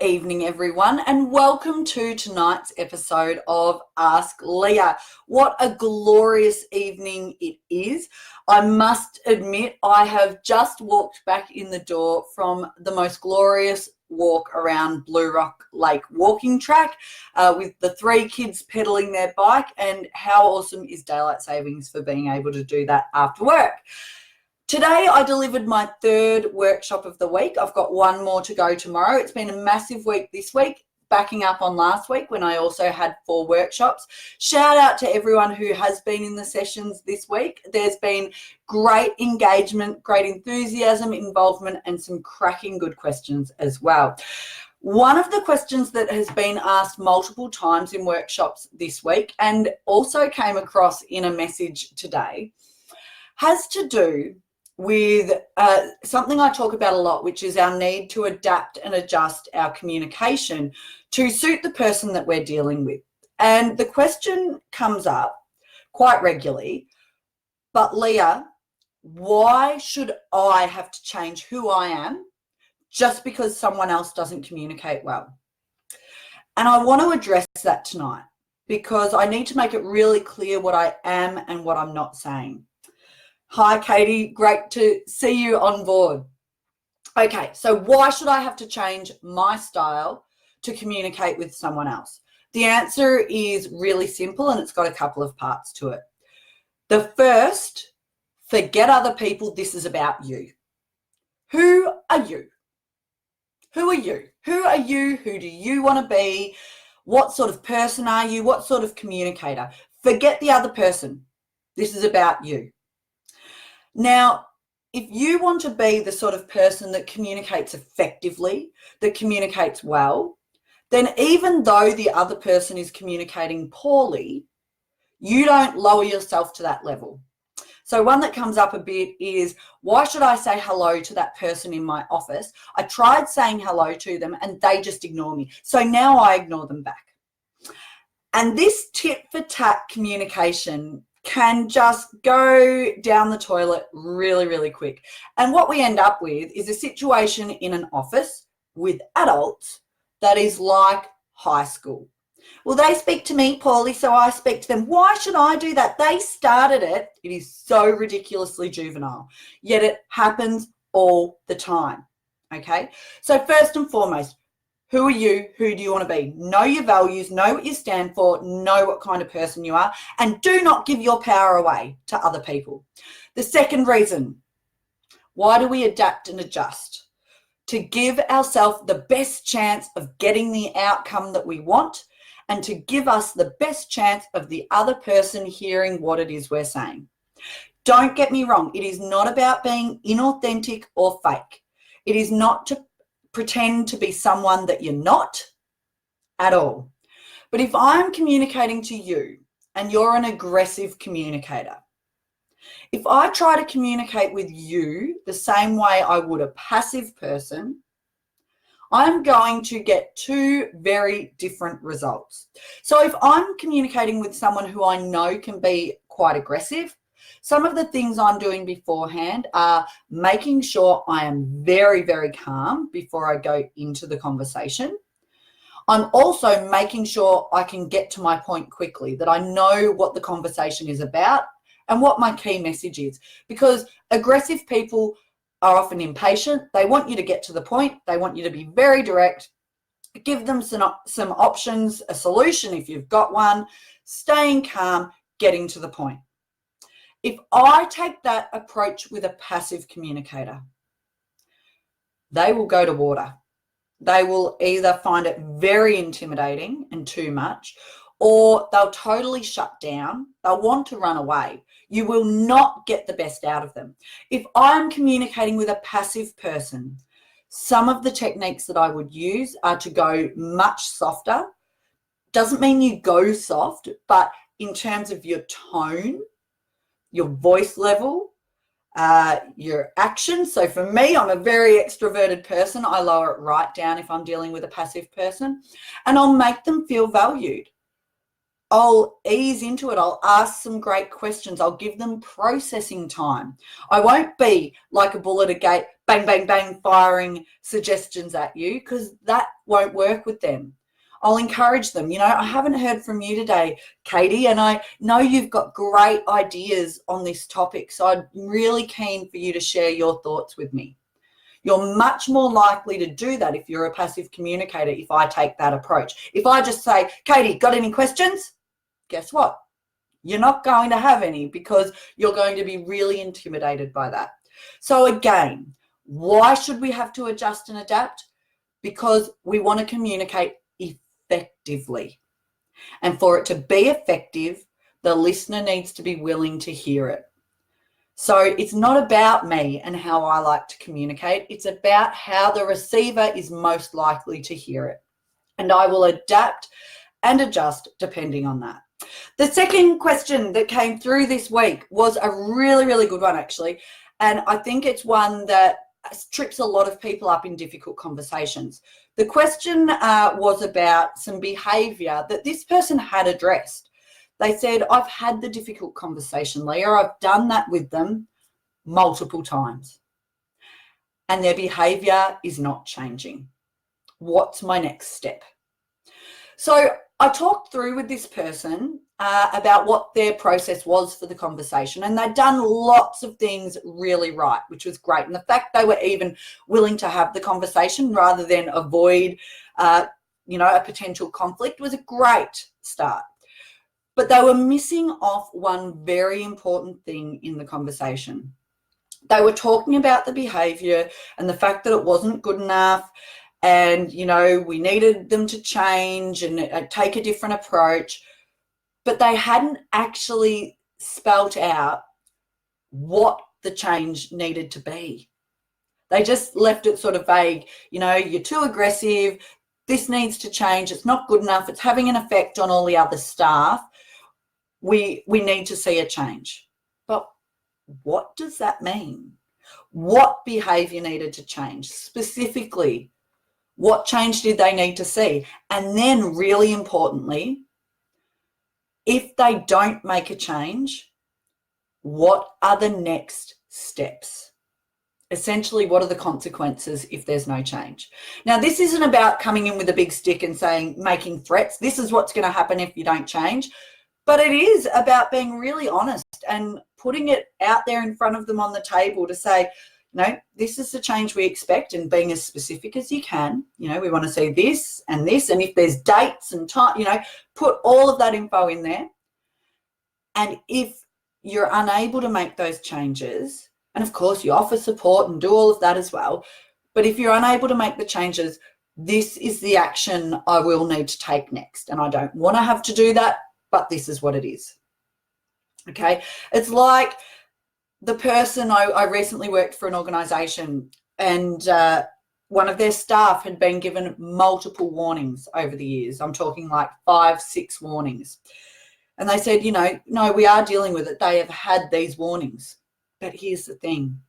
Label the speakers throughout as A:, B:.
A: Evening, everyone, and welcome to tonight's episode of Ask Leah. What a glorious evening it is. I must admit, I have just walked back in the door from the most glorious walk around Blue Rock Lake walking track with the 3 kids pedaling their bike, and how awesome is daylight savings for being able to do that after work. Today, I delivered my 3rd workshop of the week. I've got 1 more to go tomorrow. It's been a massive week this week, backing up on last week when I also had 4 workshops. Shout out to everyone who has been in the sessions this week. There's been great engagement, great enthusiasm, involvement, and some cracking good questions as well. One of the questions that has been asked multiple times in workshops this week and also came across in a message today has to do with something I talk about a lot, which is our need to adapt and adjust our communication to suit the person that we're dealing with. And the question comes up quite regularly, but Leah, why should I have to change who I am just because someone else doesn't communicate well? And I want to address that tonight because I need to make it really clear what I am and what I'm not saying. Hi, Katie. Great to see you on board. Okay, so why should I have to change my style to communicate with someone else? The answer is really simple, and it's got a couple of parts to it. The first, forget other people. This is about you. Who are you? Who are you? Who are you? Who do you want to be? What sort of person are you? What sort of communicator? Forget the other person. This is about you. Now, if you want to be the sort of person that communicates effectively, that communicates well, then even though the other person is communicating poorly, you don't lower yourself to that level. So one that comes up a bit is, why should I say hello to that person in my office? I tried saying hello to them and they just ignore me. So now I ignore them back. And this tit for tat communication can just go down the toilet really, really quick. And what we end up with is a situation in an office with adults that is like high school. Well, they speak to me poorly, so I speak to them. Why should I do that? They started it. It is so ridiculously juvenile, yet it happens all the time. Okay, so first and foremost, who are you? Who do you want to be? Know your values, know what you stand for, know what kind of person you are, and do not give your power away to other people. The second reason, why do we adapt and adjust? To give ourselves the best chance of getting the outcome that we want and to give us the best chance of the other person hearing what it is we're saying. Don't get me wrong. It is not about being inauthentic or fake. It is not to pretend to be someone that you're not at all. But if I'm communicating to you and you're an aggressive communicator, if I try to communicate with you the same way I would a passive person, I'm going to get 2 very different results. So if I'm communicating with someone who I know can be quite aggressive, some of the things I'm doing beforehand are making sure I am very, very calm before I go into the conversation. I'm also making sure I can get to my point quickly, that I know what the conversation is about and what my key message is. Because aggressive people are often impatient. They want you to get to the point. They want you to be very direct. Give them some options, a solution if you've got one, staying calm, getting to the point. If I take that approach with a passive communicator, they will go to water. They will either find it very intimidating and too much, or they'll totally shut down. They'll want to run away. You will not get the best out of them. If I'm communicating with a passive person, some of the techniques that I would use are to go much softer. Doesn't mean you go soft, but in terms of your tone, your voice level, your action. So for me, I'm a very extroverted person. I lower it right down if I'm dealing with a passive person, and I'll make them feel valued. I'll ease into it. I'll ask some great questions. I'll give them processing time. I won't be like a bull at a gate, bang, bang, bang, firing suggestions at you, because that won't work with them. I'll encourage them. I haven't heard from you today, Katie, and I know you've got great ideas on this topic, so I'm really keen for you to share your thoughts with me. You're much more likely to do that if you're a passive communicator, if I take that approach. If I just say, Katie, got any questions? Guess what? You're not going to have any, because you're going to be really intimidated by that. So again, why should we have to adjust and adapt? Because we want to communicate effectively. And for it to be effective, the listener needs to be willing to hear it. So it's not about me and how I like to communicate. It's about how the receiver is most likely to hear it. And I will adapt and adjust depending on that. The second question that came through this week was a really, really good one, actually. And I think it's one that trips a lot of people up in difficult conversations. The question was about some behaviour that this person had addressed. They said, I've had the difficult conversation, Leah. I've done that with them multiple times, and their behaviour is not changing. What's my next step? So I talked through with this person about what their process was for the conversation, and they'd done lots of things really right, which was great. And the fact they were even willing to have the conversation rather than avoid, a potential conflict was a great start. But they were missing off one very important thing in the conversation. They were talking about the behaviour and the fact that it wasn't good enough, and, we needed them to change and take a different approach. But they hadn't actually spelt out what the change needed to be. They just left it sort of vague. You're too aggressive. This needs to change. It's not good enough. It's having an effect on all the other staff. We need to see a change. But what does that mean? What behaviour needed to change? Specifically, what change did they need to see? And then, really importantly, if they don't make a change, what are the next steps? Essentially, what are the consequences if there's no change? Now, this isn't about coming in with a big stick and making threats. This is what's going to happen if you don't change. But it is about being really honest and putting it out there in front of them on the table to say, this is the change we expect, and being as specific as you can. We want to see this and this, and if there's dates and time, put all of that info in there. And if you're unable to make those changes, and of course you offer support and do all of that as well, but if you're unable to make the changes, this is the action I will need to take next. And I don't want to have to do that, but this is what it is. Okay. It's like the person I recently worked for an organisation, and one of their staff had been given multiple warnings over the years. I'm talking like 5, 6 warnings. And they said, no, we are dealing with it. They have had these warnings. But here's the thing.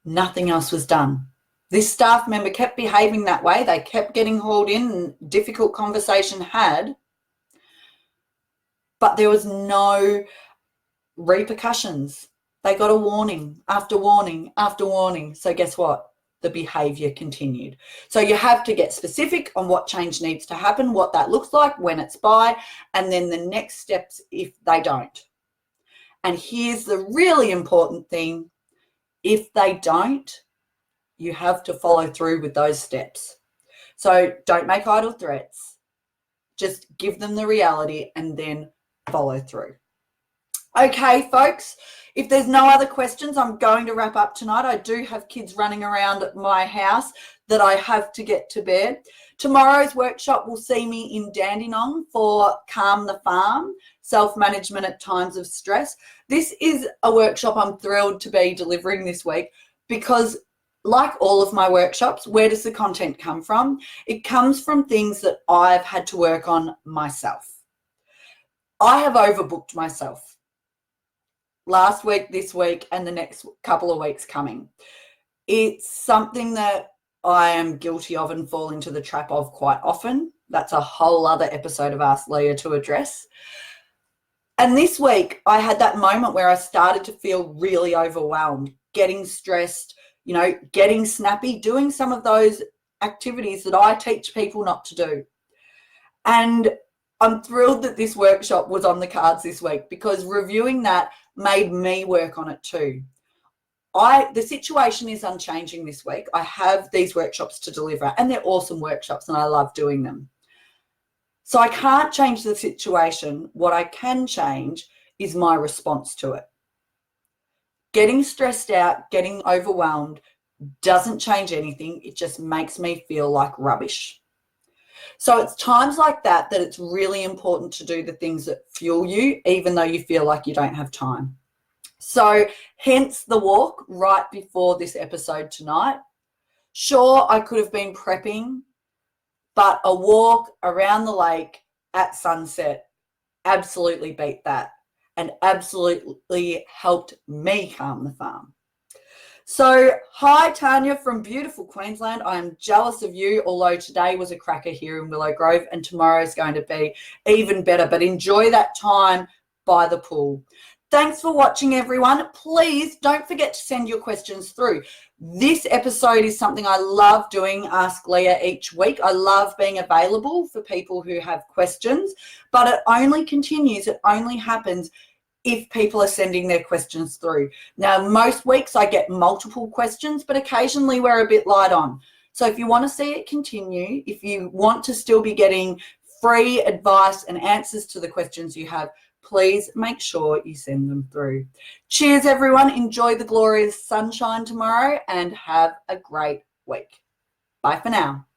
A: Nothing else was done. This staff member kept behaving that way. They kept getting hauled in, and difficult conversation had. But there was no repercussions. They got a warning after warning after warning. So guess what? The behaviour continued. So you have to get specific on what change needs to happen, what that looks like, when it's by, and then the next steps if they don't. And here's the really important thing. If they don't, you have to follow through with those steps. So don't make idle threats. Just give them the reality and then follow through. Okay, folks, if there's no other questions, I'm going to wrap up tonight. I do have kids running around at my house that I have to get to bed. Tomorrow's workshop will see me in Dandenong for Calm the Farm, self-management at times of stress. This is a workshop I'm thrilled to be delivering this week because, like all of my workshops, where does the content come from? It comes from things that I've had to work on myself. I have overbooked myself last week, this week, and the next couple of weeks coming. It's something that I am guilty of and fall into the trap of quite often. That's a whole other episode of Ask Leah to address. And this week I had that moment where I started to feel really overwhelmed, getting stressed, you know, getting snappy, doing some of those activities that I teach people not to do. And I'm thrilled that this workshop was on the cards this week, because reviewing that made me work on it too. The situation is unchanging this week. I have these workshops to deliver, and they're awesome workshops and I love doing them. So I can't change the situation. What I can change is my response to it. Getting stressed out, getting overwhelmed doesn't change anything. It just makes me feel like rubbish. So it's times like that that it's really important to do the things that fuel you, even though you feel like you don't have time. So hence the walk right before this episode tonight. Sure, I could have been prepping, but a walk around the lake at sunset absolutely beat that, and absolutely helped me calm the farm. So, hi Tanya from beautiful Queensland. I'm jealous of you, although today was a cracker here in Willow Grove and tomorrow is going to be even better. But enjoy that time by the pool. Thanks for watching, everyone. Please don't forget to send your questions through. This episode is something I love doing, Ask Leah, each week. I love being available for people who have questions, but it only continues, it only happens if people are sending their questions through. Now, most weeks I get multiple questions, but occasionally we're a bit light on. So if you want to see it continue, if you want to still be getting free advice and answers to the questions you have, please make sure you send them through. Cheers, everyone. Enjoy the glorious sunshine tomorrow and have a great week. Bye for now.